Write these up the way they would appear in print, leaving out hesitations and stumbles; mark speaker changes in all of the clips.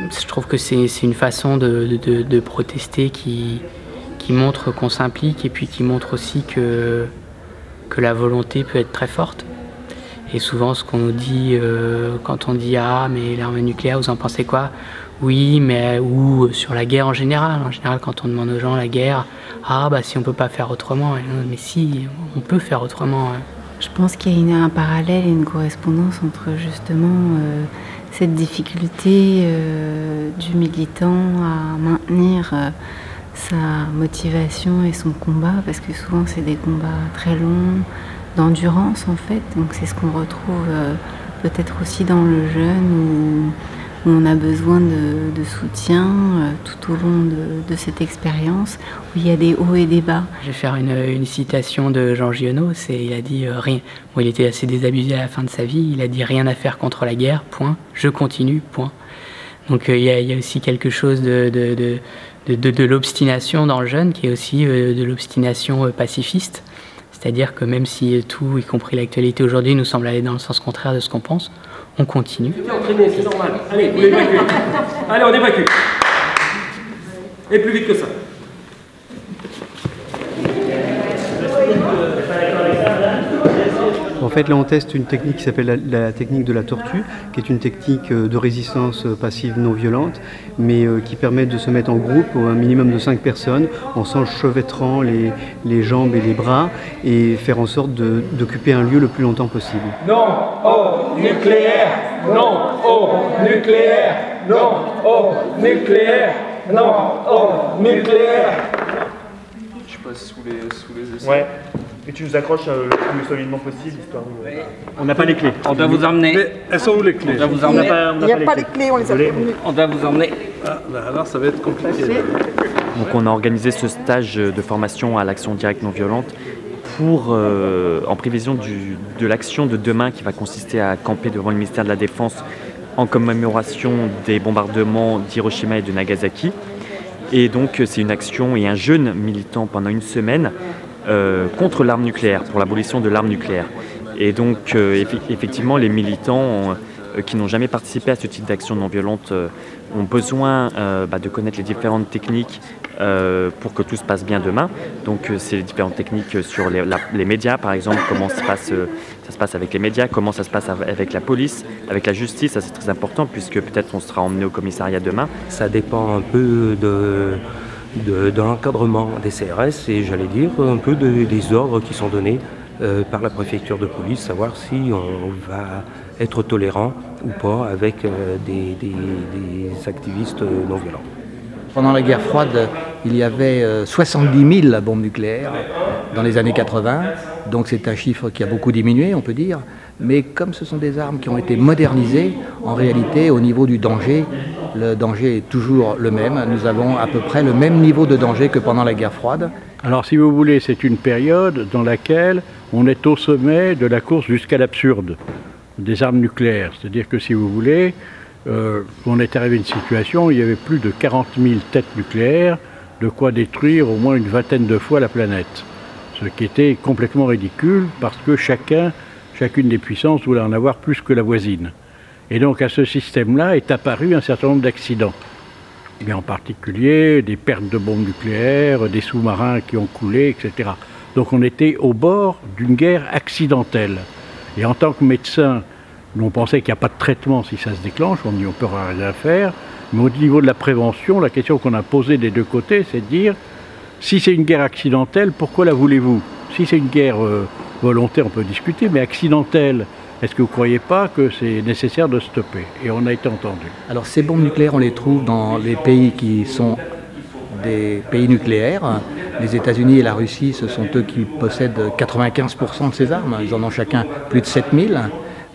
Speaker 1: Je trouve que c'est une façon de protester qui montre qu'on s'implique et puis qui montre aussi que la volonté peut être très forte. Et souvent ce qu'on nous dit quand on dit « Ah, mais l'arme nucléaire, vous en pensez quoi ?» Oui, mais ou sur la guerre en général. En général, quand on demande aux gens la guerre, « Ah, bah si on peut pas faire autrement. » Mais si, on peut faire autrement.
Speaker 2: Je pense qu'il y a un parallèle et une correspondance entre justement cette difficulté du militant à maintenir sa motivation et son combat, parce que souvent c'est des combats très longs, d'endurance en fait, donc c'est ce qu'on retrouve peut-être aussi dans le jeune où on a besoin de soutien tout au long de cette expérience, où il y a des hauts et des bas.
Speaker 1: Je vais faire une citation de Jean Giono, il a dit rien. Bon, il était assez désabusé à la fin de sa vie, il a dit « Rien à faire contre la guerre, point, je continue, point ». Donc il y a aussi quelque chose de l'obstination dans le jeune, qui est aussi de l'obstination pacifiste. C'est-à-dire que même si tout, y compris l'actualité aujourd'hui, nous semble aller dans le sens contraire de ce qu'on pense, on continue.
Speaker 3: C'est entraîné, c'est normal. Allez, vous l'évacuez. Allez, on évacue. Et plus vite que ça.
Speaker 4: En fait, là, on teste une technique qui s'appelle la technique de la tortue, qui est une technique de résistance passive non violente, mais qui permet de se mettre en groupe, un minimum de 5 personnes, en s'enchevêtrant les jambes et les bras, et faire en sorte d'occuper un lieu le plus longtemps possible.
Speaker 3: Non au nucléaire, non au nucléaire, non au nucléaire, non au nucléaire.
Speaker 5: Je passe sous les essais.
Speaker 6: Ouais. Et tu nous accroches le plus solidement possible, histoire de...
Speaker 7: On n'a pas les clés. On doit vous emmener.
Speaker 5: Mais elles sont où les clés?
Speaker 7: On doit vous emmener.
Speaker 8: Il n'y a pas les clés, on les a prévenues.
Speaker 7: On doit vous emmener.
Speaker 5: Ah, bah alors ça va être compliqué.
Speaker 9: Donc on a organisé ce stage de formation à l'action directe non violente pour, en prévision de l'action de demain qui va consister à camper devant le ministère de la Défense en commémoration des bombardements d'Hiroshima et de Nagasaki. Et donc c'est une action et un jeûne militant pendant une semaine contre l'arme nucléaire, pour l'abolition de l'arme nucléaire. Et donc effectivement les militants qui n'ont jamais participé à ce type d'action non violente ont besoin de connaître les différentes techniques pour que tout se passe bien demain. Donc c'est les différentes techniques sur les médias par exemple, comment ça se passe avec les médias, comment ça se passe avec la police, avec la justice, ça c'est très important puisque peut-être on sera emmené au commissariat demain.
Speaker 10: Ça dépend un peu de l'encadrement des CRS et j'allais dire un peu des ordres qui sont donnés par la préfecture de police, savoir si on va être tolérant ou pas avec des activistes non violents.
Speaker 11: Pendant la guerre froide, il y avait 70 000 bombes nucléaires dans les années 80, donc c'est un chiffre qui a beaucoup diminué, on peut dire. Mais comme ce sont des armes qui ont été modernisées, en réalité, au niveau du danger, le danger est toujours le même. Nous avons à peu près le même niveau de danger que pendant la guerre froide.
Speaker 12: Alors si vous voulez, c'est une période dans laquelle on est au sommet de la course jusqu'à l'absurde des armes nucléaires. C'est-à-dire que si vous voulez, on est arrivé à une situation où il y avait plus de 40 000 têtes nucléaires, de quoi détruire au moins une vingtaine de fois la planète. Ce qui était complètement ridicule parce que chacune des puissances voulait en avoir plus que la voisine. Et donc à ce système-là est apparu un certain nombre d'accidents. Mais en particulier des pertes de bombes nucléaires, des sous-marins qui ont coulé, etc. Donc on était au bord d'une guerre accidentelle. Et en tant que médecin, on pensait qu'il n'y a pas de traitement si ça se déclenche, on dit on ne peut rien faire. Mais au niveau de la prévention, la question qu'on a posée des deux côtés, c'est de dire si c'est une guerre accidentelle, pourquoi la voulez-vous? Si c'est une guerre volontaire, on peut discuter, mais accidentelle, est-ce que vous ne croyez pas que c'est nécessaire de stopper? Et on a été entendu.
Speaker 11: Alors ces bombes nucléaires, on les trouve dans les pays qui sont des pays nucléaires. Les États-Unis et la Russie, ce sont eux qui possèdent 95% de ces armes. Ils en ont chacun plus de 7000.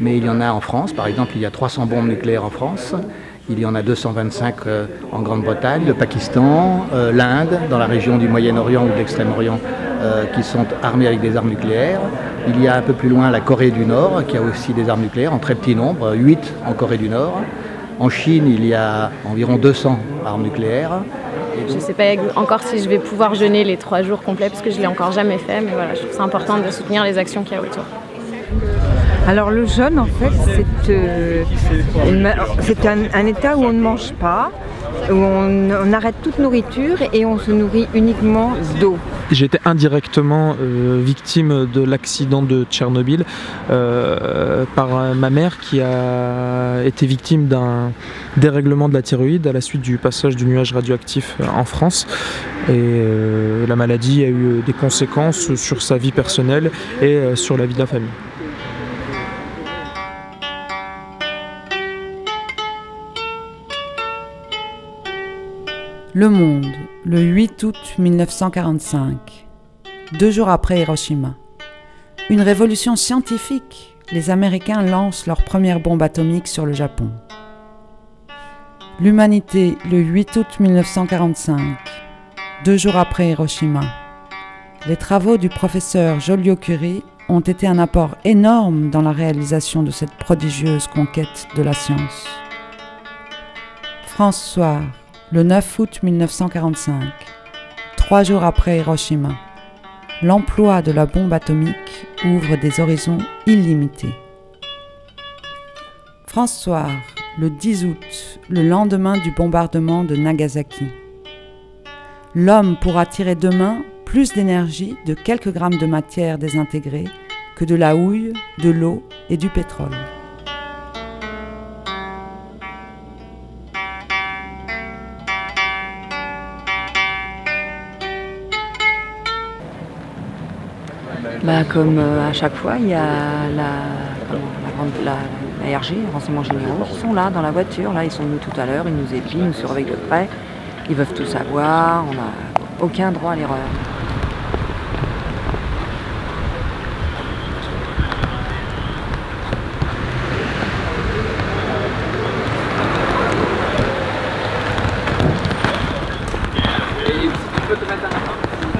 Speaker 11: Mais il y en a en France, par exemple, il y a 300 bombes nucléaires en France. Il y en a 225 en Grande-Bretagne, le Pakistan, l'Inde, dans la région du Moyen-Orient ou de l'Extrême-Orient, qui sont armés avec des armes nucléaires. Il y a un peu plus loin la Corée du Nord, qui a aussi des armes nucléaires, en très petit nombre, 8 en Corée du Nord. En Chine, il y a environ 200 armes nucléaires.
Speaker 13: Je ne sais pas encore si je vais pouvoir jeûner les 3 jours complets, parce que je ne l'ai encore jamais fait, mais voilà, je trouve ça important de soutenir les actions qu'il y a autour.
Speaker 8: Alors le jeûne, en fait, c'est un état où on ne mange pas, où on arrête toute nourriture et on se nourrit uniquement d'eau.
Speaker 14: J'ai été indirectement victime de l'accident de Tchernobyl par ma mère qui a été victime d'un dérèglement de la thyroïde à la suite du passage du nuage radioactif en France. Et la maladie a eu des conséquences sur sa vie personnelle et sur la vie de la famille.
Speaker 15: Le Monde, le 8 août 1945, 2 jours après Hiroshima. Une révolution scientifique. Les Américains lancent leur première bombe atomique sur le Japon. L'Humanité, le 8 août 1945, 2 jours après Hiroshima. Les travaux du professeur Joliot-Curie ont été un apport énorme dans la réalisation de cette prodigieuse conquête de la science. France Soir, le 9 août 1945, 3 jours après Hiroshima, l'emploi de la bombe atomique ouvre des horizons illimités. France Soir, le 10 août, le lendemain du bombardement de Nagasaki. L'homme pourra tirer demain plus d'énergie de quelques grammes de matière désintégrée que de la houille, de l'eau et du pétrole.
Speaker 16: Comme à chaque fois, il y a la RG, les renseignements généraux, qui sont là dans la voiture. Là, ils sont venus tout à l'heure, ils nous épient, ils nous surveillent de près. Ils veulent tout savoir, on n'a aucun droit à l'erreur.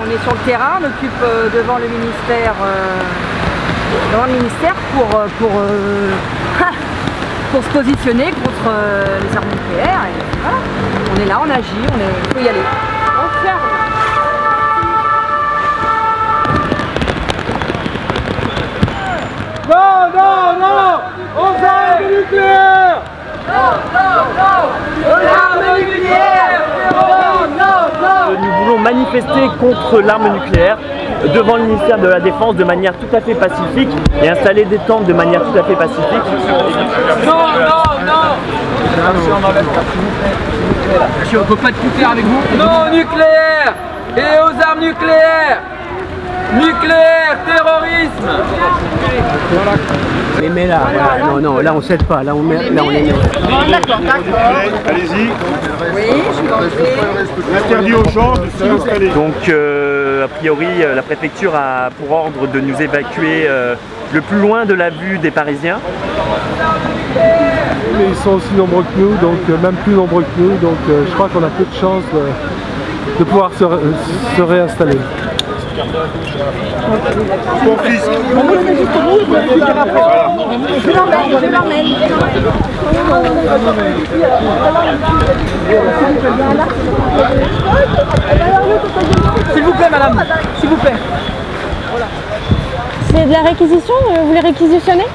Speaker 8: On est sur le terrain, on occupe devant le ministère pour se positionner contre les armes nucléaires. Et voilà. On est là, on agit, il faut y aller. On ferme.
Speaker 3: Non, non, non, aux armes nucléaires. Non, non, non, aux armes nucléaires. Non, non, non.
Speaker 6: Nous voulons manifester contre l'arme nucléaire devant le ministère de la Défense de manière tout à fait pacifique et installer des tentes de manière tout à fait pacifique.
Speaker 3: Non, non, non.
Speaker 7: Si on peut pas discuter avec vous.
Speaker 3: Non au nucléaire et aux armes nucléaires. Nucléaire, terrorisme.
Speaker 4: Mais là, non, non, là on cède pas, là on est.
Speaker 8: D'accord, d'accord.
Speaker 5: Allez-y.
Speaker 8: Oui, je suis entrée.
Speaker 5: Interdit aux gens de s'installer.
Speaker 6: Donc, a priori, la préfecture a pour ordre de nous évacuer le plus loin de la vue des Parisiens.
Speaker 5: Mais ils sont aussi nombreux que nous, donc même plus nombreux que nous, donc je crois qu'on a peu de chance de pouvoir se réinstaller.
Speaker 3: Mon fils.
Speaker 8: Je l'emmène.
Speaker 3: S'il vous plaît, madame. S'il vous plaît.
Speaker 13: C'est de la réquisition? Vous les réquisitionnez?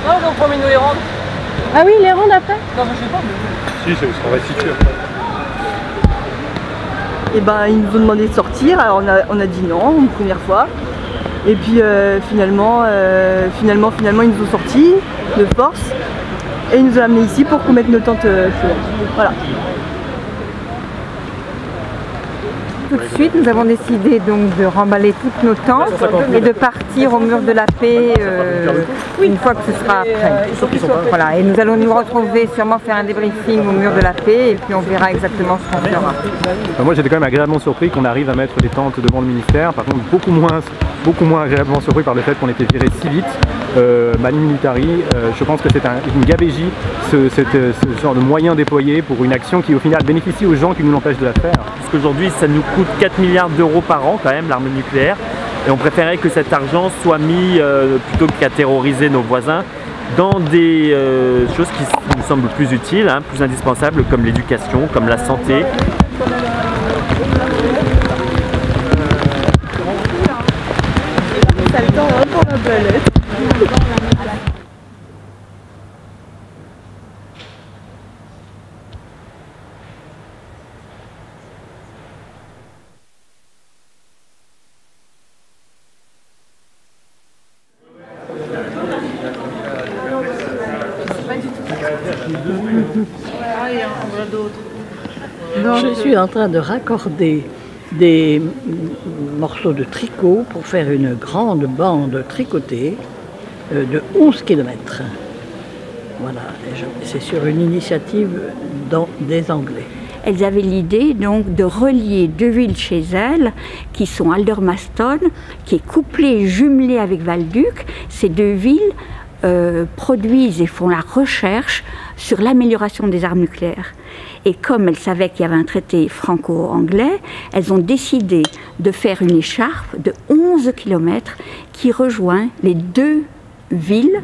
Speaker 3: Non, on promet de nous les rendre.
Speaker 13: Ah oui, les rendre après?
Speaker 3: Non, je sais pas.
Speaker 5: Si, c'est on va situer.
Speaker 8: Et ben ils nous ont demandé de sortir, alors on a dit non une première fois. Et puis finalement ils nous ont sortis de force et ils nous ont amenés ici pour qu'on mette nos tentes. Voilà. Tout de suite, nous avons décidé donc de remballer toutes nos tentes et de partir au mur de la paix une fois que ce sera prêt. Voilà, et nous allons nous retrouver, sûrement faire un débriefing au mur de la paix et puis on verra exactement ce qu'on fera.
Speaker 17: Moi j'étais quand même agréablement surpris qu'on arrive à mettre les tentes devant le ministère, par contre beaucoup moins agréablement surpris par le fait qu'on était viré si vite. Manu Militari, je pense que c'est une gabegie ce genre de moyen déployé pour une action qui au final bénéficie aux gens qui nous l'empêchent de la faire.
Speaker 6: Parce qu'aujourd'hui ça nous coûte 4 milliards d'euros par an quand même l'arme nucléaire et on préférait que cet argent soit mis plutôt qu'à terroriser nos voisins dans des choses qui nous semblent plus utiles, plus indispensables comme l'éducation, comme la santé.
Speaker 8: Ça le temps pour la planète.
Speaker 18: Je suis en train de raccorder des morceaux de tricot pour faire une grande bande tricotée de 11 km. Voilà, c'est sur une initiative des Anglais.
Speaker 19: Elles avaient l'idée donc de relier deux villes chez elles, qui sont Aldermaston, qui est couplée, jumelée avec Valduc. Ces deux villes produisent et font la recherche sur l'amélioration des armes nucléaires. Et comme elles savaient qu'il y avait un traité franco-anglais, elles ont décidé de faire une écharpe de 11 km qui rejoint les deux villes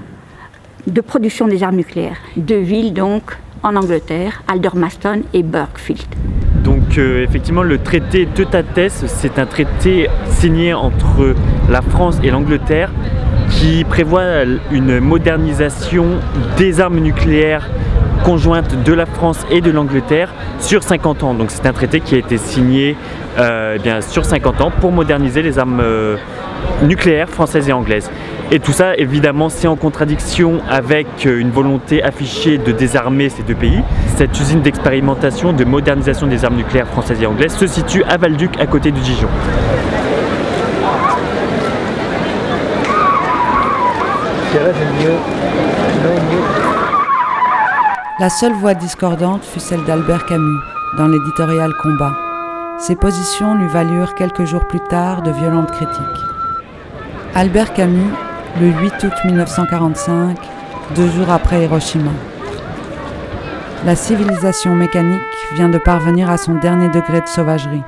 Speaker 19: de production des armes nucléaires. Deux villes donc en Angleterre, Aldermaston et Burghfield.
Speaker 6: Donc effectivement le traité de Tătăș, c'est un traité signé entre la France et l'Angleterre qui prévoit une modernisation des armes nucléaires conjointes de la France et de l'Angleterre sur 50 ans. Donc c'est un traité qui a été signé sur 50 ans pour moderniser les armes nucléaires françaises et anglaises. Et tout ça, évidemment, c'est en contradiction avec une volonté affichée de désarmer ces deux pays. Cette usine d'expérimentation, de modernisation des armes nucléaires françaises et anglaises se situe à Valduc, à côté de Dijon.
Speaker 15: La seule voix discordante fut celle d'Albert Camus, dans l'éditorial Combat. Ses positions lui valurent quelques jours plus tard de violentes critiques. Albert Camus, le 8 août 1945, 2 jours après Hiroshima. La civilisation mécanique vient de parvenir à son dernier degré de sauvagerie.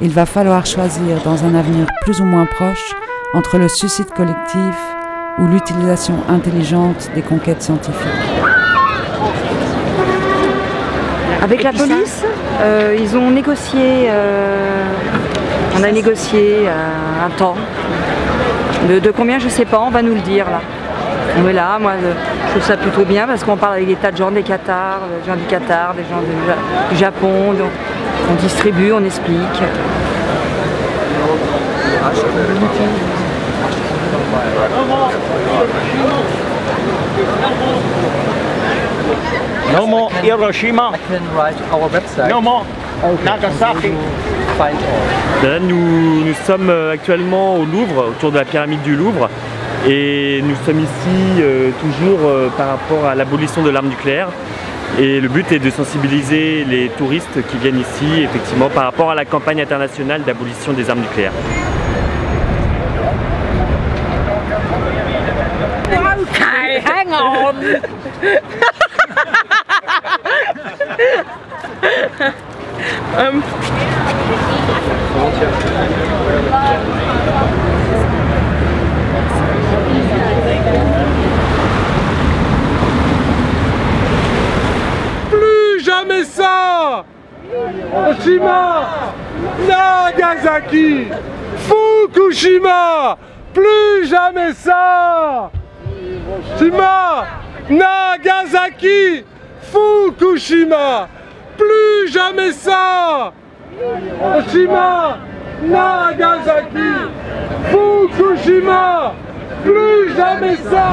Speaker 15: Il va falloir choisir dans un avenir plus ou moins proche entre le suicide collectif ou l'utilisation intelligente des conquêtes scientifiques.
Speaker 16: Avec la police, ils ont négocié, on a négocié un temps. De combien, je ne sais pas, on va nous le dire là. On est là, moi je trouve ça plutôt bien parce qu'on parle avec des tas de gens, des Qatar, des gens du Qatar, des gens du Japon, donc on distribue, on explique.
Speaker 20: No more Hiroshima. No more Nagasaki.
Speaker 6: Là, nous sommes actuellement au Louvre, autour de la pyramide du Louvre, et nous sommes ici toujours par rapport à l'abolition de l'arme nucléaire. Et le but est de sensibiliser les touristes qui viennent ici, effectivement, par rapport à la campagne internationale d'abolition des armes nucléaires.
Speaker 3: Okay, hang on.
Speaker 5: Plus jamais ça! Hiroshima, Nagasaki, Fukushima, plus jamais ça! Hiroshima, Nagasaki, Fukushima, plus jamais ça! Hiroshima, Nagasaki, Fukushima, plus jamais ça!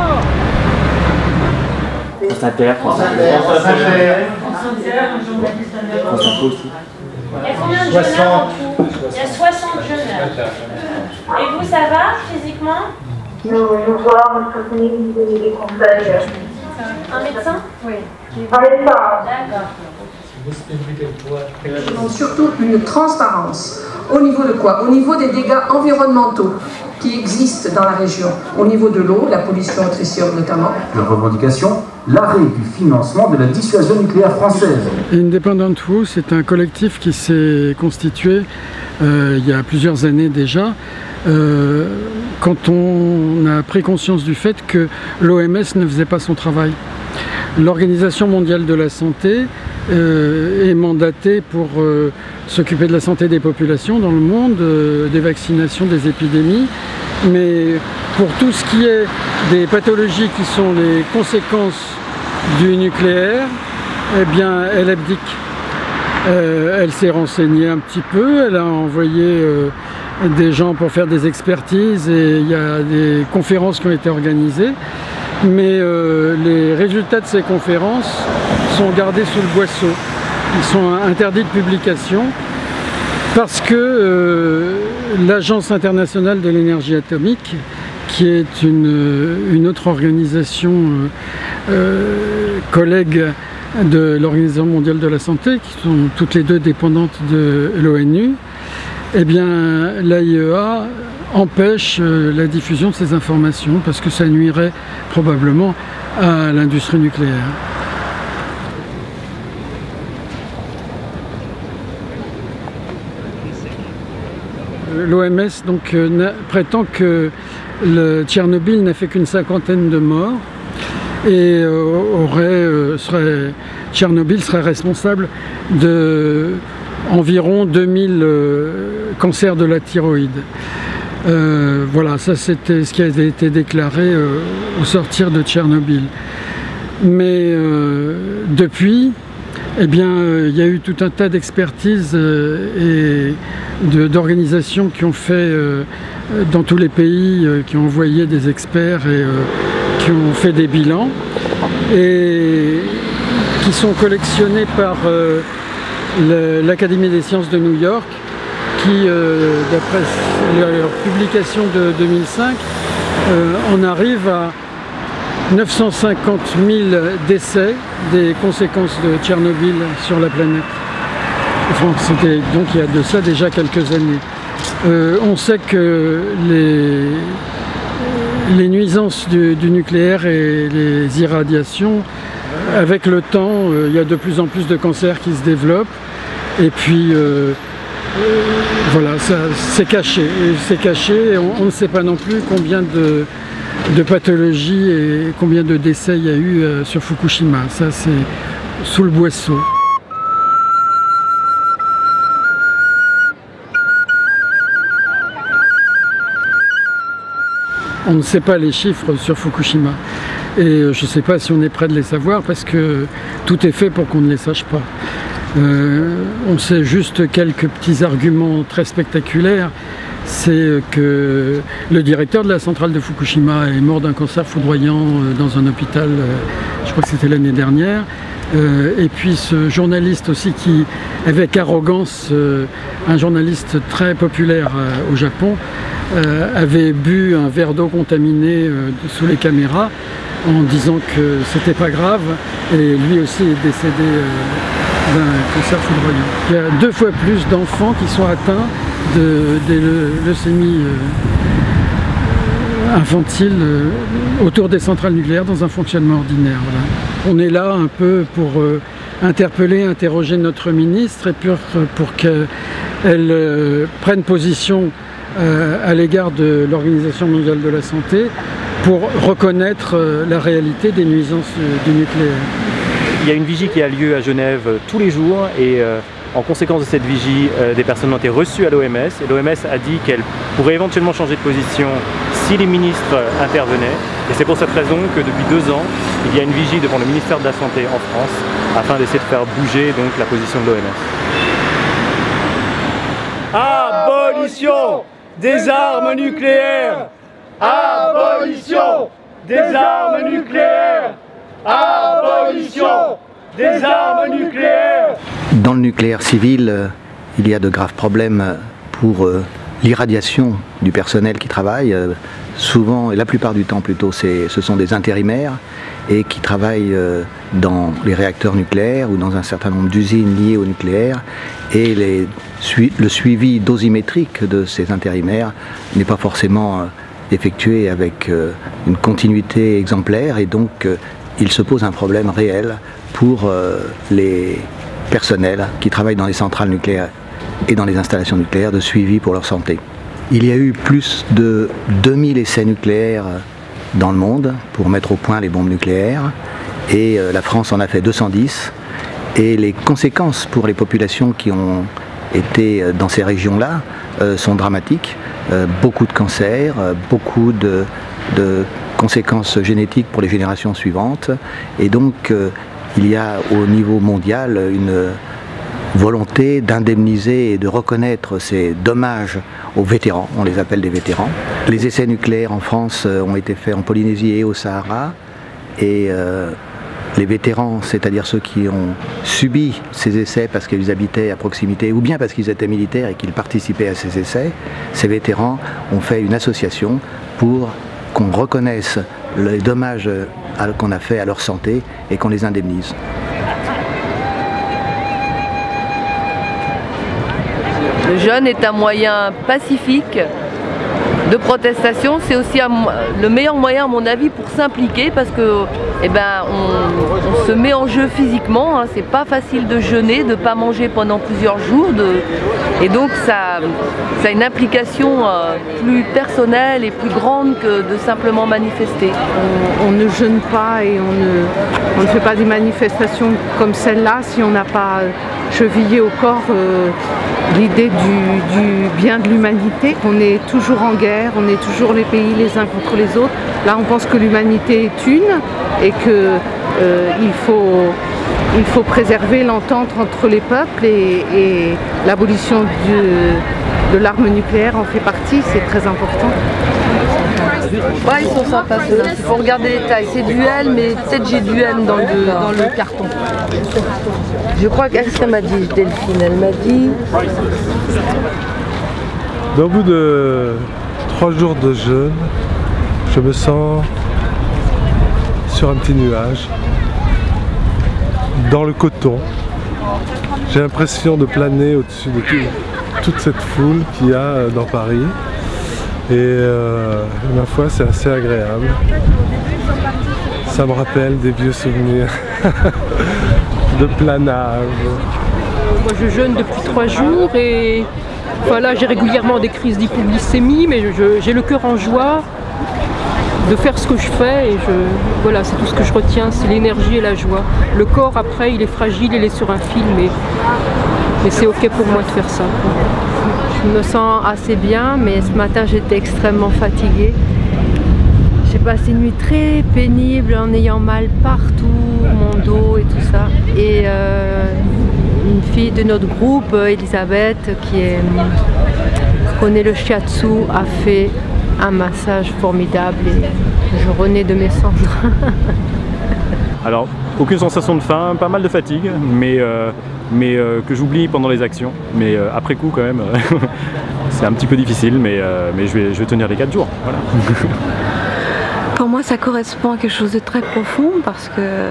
Speaker 6: France Inter, France Inter. France Info aussi.
Speaker 21: Il y a combien de jeunes en tout? Il y a 60 jeunes. Et vous, ça va physiquement?
Speaker 22: Nous voir notre clinique, nous donner des conseils.
Speaker 21: Un médecin? Oui.
Speaker 22: Un médecin.
Speaker 21: D'accord.
Speaker 23: Surtout une transparence. Au niveau de quoi? Au niveau des dégâts environnementaux qui existent dans la région. Au niveau de l'eau, la pollution au tritium notamment.
Speaker 24: Leur revendication, l'arrêt du financement de la dissuasion nucléaire française.
Speaker 25: Independent Who, c'est un collectif qui s'est constitué il y a plusieurs années déjà, quand on a pris conscience du fait que l'OMS ne faisait pas son travail. L'Organisation mondiale de la santé est mandatée pour s'occuper de la santé des populations dans le monde, des vaccinations, des épidémies, mais pour tout ce qui est des pathologies qui sont les conséquences du nucléaire, eh bien elle abdique. Elle s'est renseignée un petit peu, elle a envoyé des gens pour faire des expertises et il y a des conférences qui ont été organisées. Mais les résultats de ces conférences sont gardés sous le boisseau. Ils sont interdits de publication parce que l'Agence internationale de l'énergie atomique, qui est une autre organisation collègue de l'Organisation mondiale de la santé, qui sont toutes les deux dépendantes de l'ONU, eh bien l'AIEA empêche la diffusion de ces informations parce que ça nuirait probablement à l'industrie nucléaire. L'OMS prétend que Tchernobyl n'a fait qu'une 50aine de morts et Tchernobyl serait responsable d'environ 2000 cancers de la thyroïde. Voilà, ça c'était ce qui a été déclaré au sortir de Tchernobyl. Mais depuis, eh bien, il y a eu tout un tas d'expertises et d'organisations qui ont fait dans tous les pays, qui ont envoyé des experts et qui ont fait des bilans et qui sont collectionnés par l'Académie des sciences de New York qui, d'après leur publication de 2005, on arrive à 950 000 décès des conséquences de Tchernobyl sur la planète. Enfin, donc il y a de ça déjà quelques années. On sait que les nuisances du nucléaire et les irradiations, avec le temps, il y a de plus en plus de cancers qui se développent. Et puis, voilà, c'est caché. C'est caché. On ne sait pas non plus combien de pathologies et combien de décès il y a eu sur Fukushima. Ça, c'est sous le boisseau. On ne sait pas les chiffres sur Fukushima. Et je ne sais pas si on est prêt de les savoir parce que tout est fait pour qu'on ne les sache pas. On sait juste quelques petits arguments très spectaculaires. C'est que le directeur de la centrale de Fukushima est mort d'un cancer foudroyant dans un hôpital, je crois que c'était l'année dernière. Et puis ce journaliste aussi qui, avec arrogance, un journaliste très populaire au Japon, avait bu un verre d'eau contaminé sous les caméras en disant que c'était pas grave et lui aussi est décédé d'un cancer foudroyant. Il y a 2 fois plus d'enfants qui sont atteints des leucémies infantiles autour des centrales nucléaires dans un fonctionnement ordinaire. Voilà. On est là un peu pour interpeller, interroger notre ministre et pour qu'elle prenne position à l'égard de l'Organisation mondiale de la santé pour reconnaître la réalité des nuisances du nucléaire.
Speaker 6: Il y a une vigie qui a lieu à Genève tous les jours et en conséquence de cette vigie, des personnes ont été reçues à l'OMS et l'OMS a dit qu'elle pourrait éventuellement changer de position si les ministres intervenaient. Et c'est pour cette raison que depuis 2 ans, il y a une vigie devant le ministère de la Santé en France afin d'essayer de faire bouger donc la position de l'OMS.
Speaker 3: Abolition des armes nucléaires! Abolition des armes nucléaires! Abolition des armes nucléaires!
Speaker 11: Dans le nucléaire civil, il y a de graves problèmes pour l'irradiation du personnel qui travaille. Souvent, et la plupart du temps plutôt, ce sont des intérimaires et qui travaillent dans les réacteurs nucléaires ou dans un certain nombre d'usines liées au nucléaire. Et le suivi dosimétrique de ces intérimaires n'est pas forcément effectué avec une continuité exemplaire et donc il se pose un problème réel pour les personnels qui travaillent dans les centrales nucléaires et dans les installations nucléaires de suivi pour leur santé. Il y a eu plus de 2000 essais nucléaires dans le monde pour mettre au point les bombes nucléaires et la France en a fait 210 et les conséquences pour les populations qui ont été dans ces régions-là sont dramatiques. Beaucoup de cancers, beaucoup de conséquences génétiques pour les générations suivantes et donc il y a au niveau mondial une volonté d'indemniser et de reconnaître ces dommages aux vétérans, on les appelle des vétérans. Les essais nucléaires en France ont été faits en Polynésie et au Sahara et les vétérans, c'est-à-dire ceux qui ont subi ces essais parce qu'ils habitaient à proximité ou bien parce qu'ils étaient militaires et qu'ils participaient à ces essais, ces vétérans ont fait une association pour qu'on reconnaisse les dommages qu'on a fait à leur santé et qu'on les indemnise.
Speaker 1: Le jeûne est un moyen pacifique de protestation, c'est aussi le meilleur moyen à mon avis pour s'impliquer parce que on se met en jeu physiquement, hein. C'est pas facile de jeûner, de ne pas manger pendant plusieurs jours et donc ça a une implication plus personnelle et plus grande que de simplement manifester.
Speaker 2: On ne jeûne pas et on ne fait pas des manifestations comme celle-là si on n'a pas chevillé au corps l'idée du bien de l'humanité. On est toujours en guerre, on est toujours les pays les uns contre les autres. Là, on pense que l'humanité est une et qu'il faut préserver l'entente entre les peuples et l'abolition de l'arme nucléaire en fait partie, c'est très important.
Speaker 1: Ouais, ils sont sympas ceux-là. Il faut regarder les tailles. C'est du L, mais peut-être j'ai du M dans le carton. Je crois qu'est-ce qu'elle m'a dit, Delphine? Elle m'a dit...
Speaker 5: Au bout de 3 jours de jeûne, je me sens sur un petit nuage, dans le coton. J'ai l'impression de planer au-dessus de toute cette foule qu'il y a dans Paris. Et ma foi, c'est assez agréable. Ça me rappelle des vieux souvenirs de planage.
Speaker 2: Moi, je jeûne depuis 3 jours et voilà, j'ai régulièrement des crises d'hypoglycémie, mais j'ai le cœur en joie de faire ce que je fais et voilà, c'est tout ce que je retiens, c'est l'énergie et la joie. Le corps, après, il est fragile, il est sur un fil, mais c'est ok pour moi de faire ça.
Speaker 9: Je me sens assez bien, mais ce matin j'étais extrêmement fatiguée. J'ai passé une nuit très pénible en ayant mal partout, mon dos et tout ça. Et une fille de notre groupe, Elisabeth, qui connaît le shiatsu, a fait un massage formidable et je renais de mes cendres.
Speaker 17: Alors, aucune sensation de faim, pas mal de fatigue, mais que j'oublie pendant les actions. Mais après coup, quand même, c'est un petit peu difficile, mais je vais tenir les 4 jours. Voilà.
Speaker 10: Pour moi, ça correspond à quelque chose de très profond parce que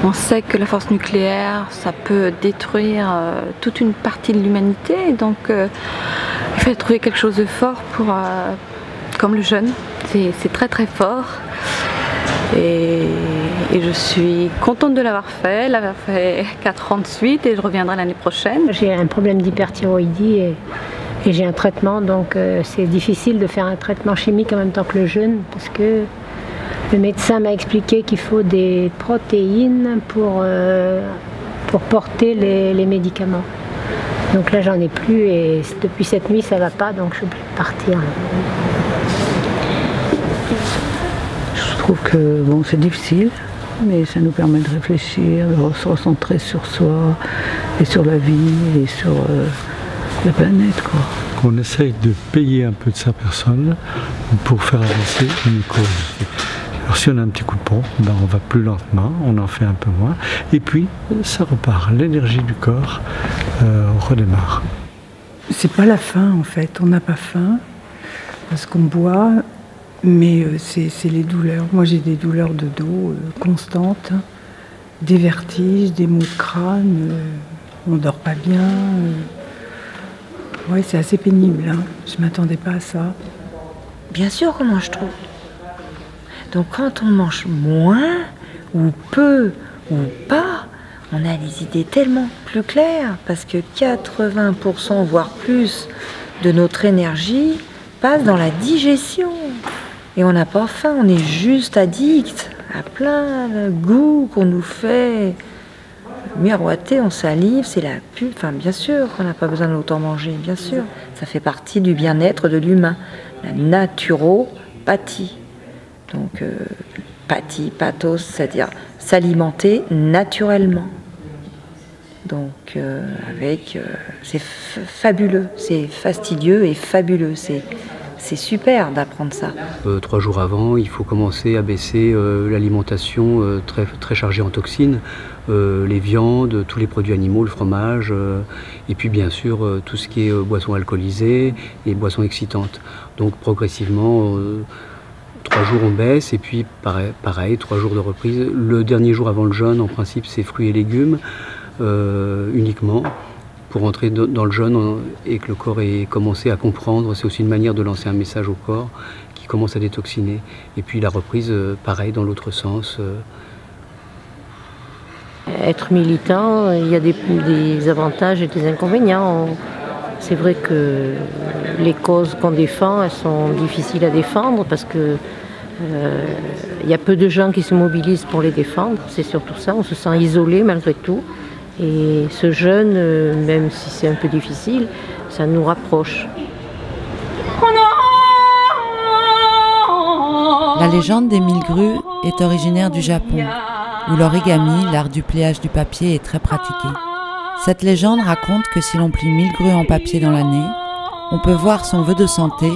Speaker 10: on sait que la force nucléaire, ça peut détruire toute une partie de l'humanité. Donc, il faut trouver quelque chose de fort comme le jeûne. C'est très très fort. Et je suis contente de l'avoir fait 4 ans de suite et je reviendrai l'année prochaine.
Speaker 12: J'ai un problème d'hyperthyroïdie et j'ai un traitement, donc c'est difficile de faire un traitement chimique en même temps que le jeûne parce que le médecin m'a expliqué qu'il faut des protéines pour porter les médicaments. Donc là j'en ai plus et depuis cette nuit ça va pas, donc je peux partir.
Speaker 18: Je trouve que bon, c'est difficile, mais ça nous permet de réfléchir, de se recentrer sur soi et sur la vie et sur la planète, quoi.
Speaker 26: On essaye de payer un peu de sa personne pour faire avancer une cause. Alors si on a un petit coup de pompe, ben on va plus lentement, on en fait un peu moins, et puis ça repart, l'énergie du corps redémarre.
Speaker 27: C'est pas la faim en fait, on n'a pas faim parce qu'on boit, mais c'est les douleurs. Moi j'ai des douleurs de dos constantes, des vertiges, des maux de crâne, on dort pas bien. Ouais, c'est assez pénible, hein. Je m'attendais pas à ça.
Speaker 16: Bien sûr qu'on mange trop. Donc quand on mange moins, ou peu, ou pas, on a des idées tellement plus claires, parce que 80% voire plus de notre énergie passe dans la digestion. Et on n'a pas faim, on est juste addict à plein de goûts qu'on nous fait miroiter, on salive, c'est la pub. Enfin, bien sûr qu'on n'a pas besoin d'autant manger, bien sûr. Ça fait partie du bien-être de l'humain. La naturopathie. Donc, pathos, c'est-à-dire s'alimenter naturellement. Donc, c'est fabuleux, c'est fastidieux et fabuleux. c'est super d'apprendre ça.
Speaker 4: 3 jours avant, il faut commencer à baisser l'alimentation très chargée en toxines, les viandes, tous les produits animaux, le fromage, et puis bien sûr tout ce qui est boissons alcoolisées et boissons excitantes. Donc progressivement, 3 jours on baisse et puis pareil 3 jours de reprise. Le dernier jour avant le jeûne, en principe, c'est fruits et légumes uniquement, pour entrer dans le jeûne et que le corps ait commencé à comprendre. C'est aussi une manière de lancer un message au corps qui commence à détoxiner. Et puis la reprise, pareil, dans l'autre sens.
Speaker 12: Être militant, il y a des avantages et des inconvénients. C'est vrai que les causes qu'on défend, elles sont difficiles à défendre parce que il y a peu de gens qui se mobilisent pour les défendre. C'est surtout ça, on se sent isolé malgré tout. Et ce jeûne, même si c'est un peu difficile, ça nous rapproche.
Speaker 7: La légende des 1000 grues est originaire du Japon, où l'origami, l'art du pliage du papier, est très pratiqué. Cette légende raconte que si l'on plie 1000 grues en papier dans l'année, on peut voir son vœu de santé,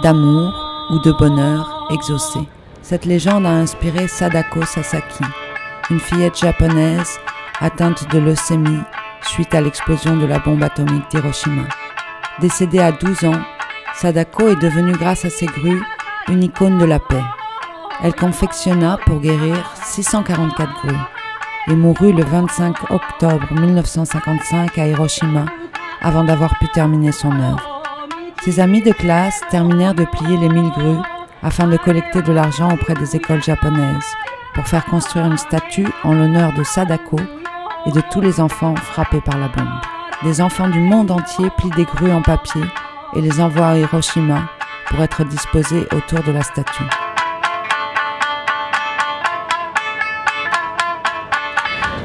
Speaker 7: d'amour ou de bonheur exaucé. Cette légende a inspiré Sadako Sasaki, une fillette japonaise atteinte de leucémie suite à l'explosion de la bombe atomique d'Hiroshima. Décédée à 12 ans, Sadako est devenue, grâce à ses grues, une icône de la paix. Elle confectionna pour guérir 644 grues et mourut le 25 octobre 1955 à Hiroshima avant d'avoir pu terminer son œuvre. Ses amis de classe terminèrent de plier les 1000 grues afin de collecter de l'argent auprès des écoles japonaises pour faire construire une statue en l'honneur de Sadako et de tous les enfants frappés par la bombe. Des enfants du monde entier plient des grues en papier et les envoient à Hiroshima pour être disposés autour de la statue.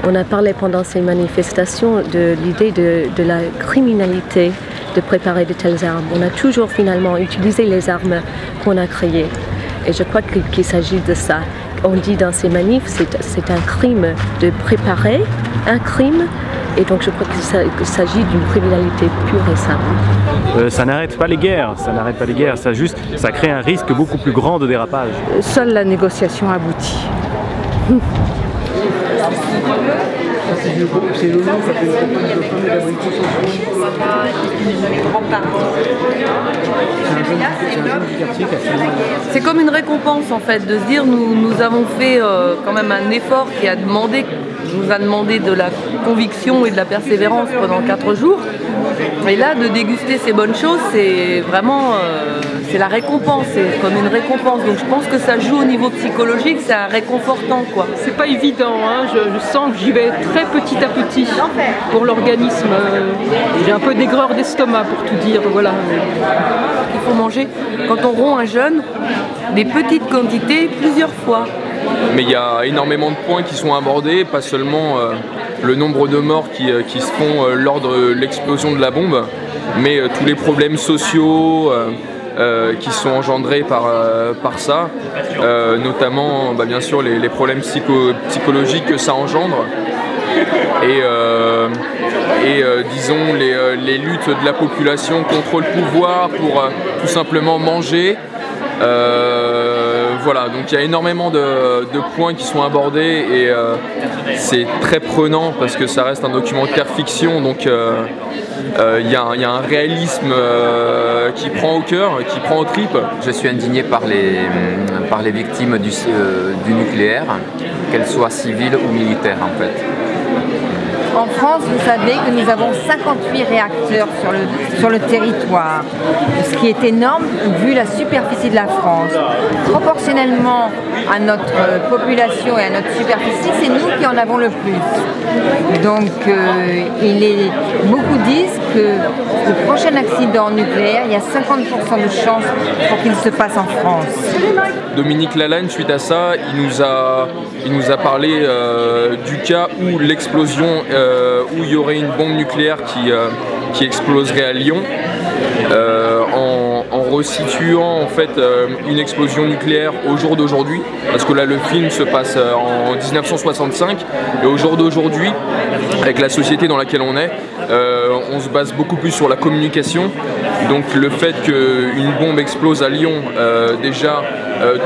Speaker 8: On a parlé pendant ces manifestations de l'idée de la criminalité de préparer de telles armes. On a toujours finalement utilisé les armes qu'on a créées. Et je crois qu'il s'agit de ça. On dit dans ces manifs, c'est un crime de préparer un crime. Et donc je crois qu'il s'agit d'une criminalité pure et simple.
Speaker 17: Ça n'arrête pas les guerres, ça crée un risque beaucoup plus grand de dérapage.
Speaker 2: Seule la négociation aboutit.
Speaker 1: C'est comme une récompense en fait, de se dire nous avons fait quand même un effort qui nous a demandé de la conviction et de la persévérance pendant 4 jours. Et là, de déguster ces bonnes choses, c'est vraiment c'est la récompense, c'est comme une récompense. Donc je pense que ça joue au niveau psychologique, c'est un réconfortant, quoi.
Speaker 13: C'est pas évident, hein. Je sens que j'y vais très petit à petit pour l'organisme. J'ai un peu d'aigreur d'estomac pour tout dire, voilà.
Speaker 1: Il faut manger, quand on rompt un jeûne, des petites quantités plusieurs fois.
Speaker 14: Mais il y a énormément de points qui sont abordés, pas seulement le nombre de morts qui se font lors de l'explosion de la bombe, mais tous les problèmes sociaux qui sont engendrés par ça, notamment bien sûr les problèmes psychologiques que ça engendre, et disons les luttes de la population contre le pouvoir pour tout simplement manger. Voilà, donc il y a énormément de points qui sont abordés et c'est très prenant parce que ça reste un documentaire fiction, donc il y a un réalisme qui prend au cœur, qui prend aux tripes.
Speaker 15: Je suis indigné par les victimes du nucléaire, qu'elles soient civiles ou militaires en fait.
Speaker 19: En France, vous savez que nous avons 58 réacteurs sur le territoire, ce qui est énorme vu la superficie de la France. Proportionnellement à notre population et à notre superficie, c'est nous qui en avons le plus. Donc beaucoup disent que le prochain accident nucléaire, il y a 50% de chances pour qu'il se passe en France.
Speaker 14: Dominique Lalanne, suite à ça, il nous a parlé du cas où l'explosion, où il y aurait une bombe nucléaire qui exploserait à Lyon, en resituant en fait une explosion nucléaire au jour d'aujourd'hui, parce que là le film se passe en 1965 et au jour d'aujourd'hui, avec la société dans laquelle on est, on se base beaucoup plus sur la communication. Donc le fait qu'une bombe explose à Lyon, déjà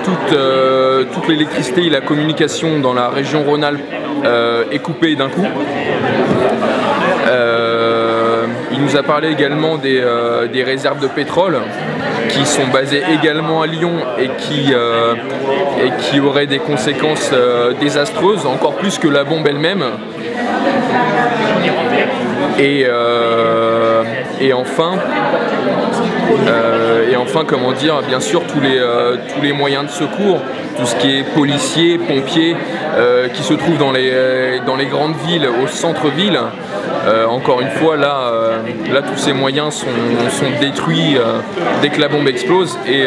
Speaker 14: toute l'électricité et la communication dans la région Rhône-Alpes est coupée d'un coup. Il nous a parlé également des réserves de pétrole qui sont basées également à Lyon et qui auraient des conséquences désastreuses, encore plus que la bombe elle-même. Et enfin, comment dire, bien sûr tous les moyens de secours, tout ce qui est policiers, pompiers, qui se trouvent dans les grandes villes, au centre-ville. Encore une fois, là tous ces moyens sont détruits dès que la bombe explose et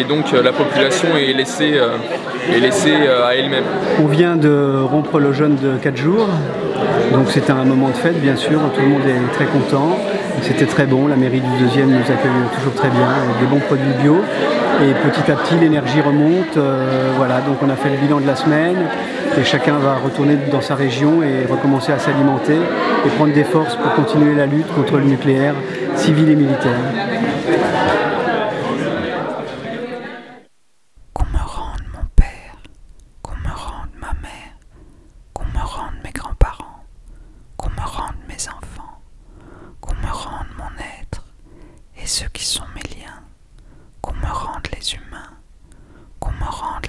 Speaker 14: donc la population est laissée à elle-même.
Speaker 4: On vient de rompre le jeûne de 4 jours, donc c'était un moment de fête bien sûr, tout le monde est très content, c'était très bon, la mairie du 2e nous accueille toujours très bien, avec des bons produits bio. Et petit à petit l'énergie remonte, voilà, donc on a fait le bilan de la semaine et chacun va retourner dans sa région et recommencer à s'alimenter et prendre des forces pour continuer la lutte contre le nucléaire, civil et militaire.
Speaker 7: Qu'on me rende mon père, qu'on me rende ma mère, qu'on me rende mes grands-parents, qu'on me rende mes enfants, qu'on me rende mon être et ceux qui sont mes liens. Qu'on me rende les humains, qu'on me rende